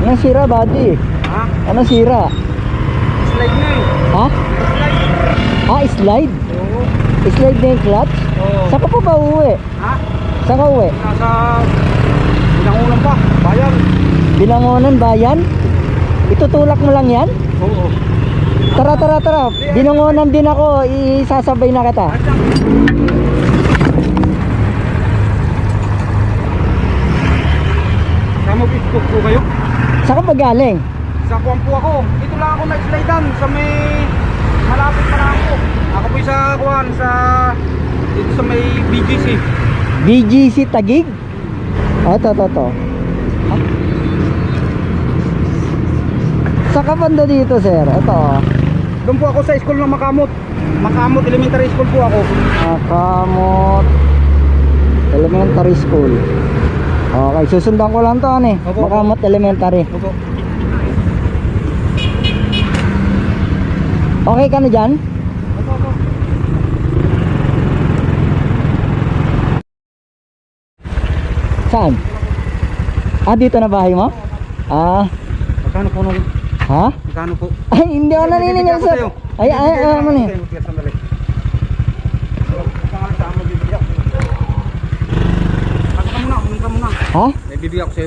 Anong sira, buddy? Ha? Anong sira? Slide na eh. Ha? Slide. Ah, slide? Oo. Slide na yung clutch? Oo. Saan ka pa ba uwi? Ha? Saan ka uwi? Nasa Binangunan pa. Bayan. Binangonan, bayan? Itutulak mo lang yan? Oo. Tara, tara, tara. Binangonan din ako. Isasabay na kita. Sama Facebook po kayo? Saan ka pa galing? Sa kuwan po ako. Dito lang ako nag-slidean sa may malapit pa lang ako. Ako po sa kuwan sa dito sa may BGC. BGC Taguig? Oh, to. Saan ka banda dito, sir? Ito, oh. Doon po ako sa school ng Makamot. Makamot Elementary School po ako. Makamot Elementary School. Okay, susundan ko lang to, ano eh. Opo. Makamot Elementary. Opo. Okay ka na dyan? Opo. Saan? Ah, dito na bahay mo? Ah, Magkano po nung? ha? Magkano po? Ay, hindi ako naniningil, Bibigyan ko sir. sa'yo. Ay, ano eh. Sandali. Saan ka muna? Pumunta muna. Ha? May bibigyan ko sa'yo.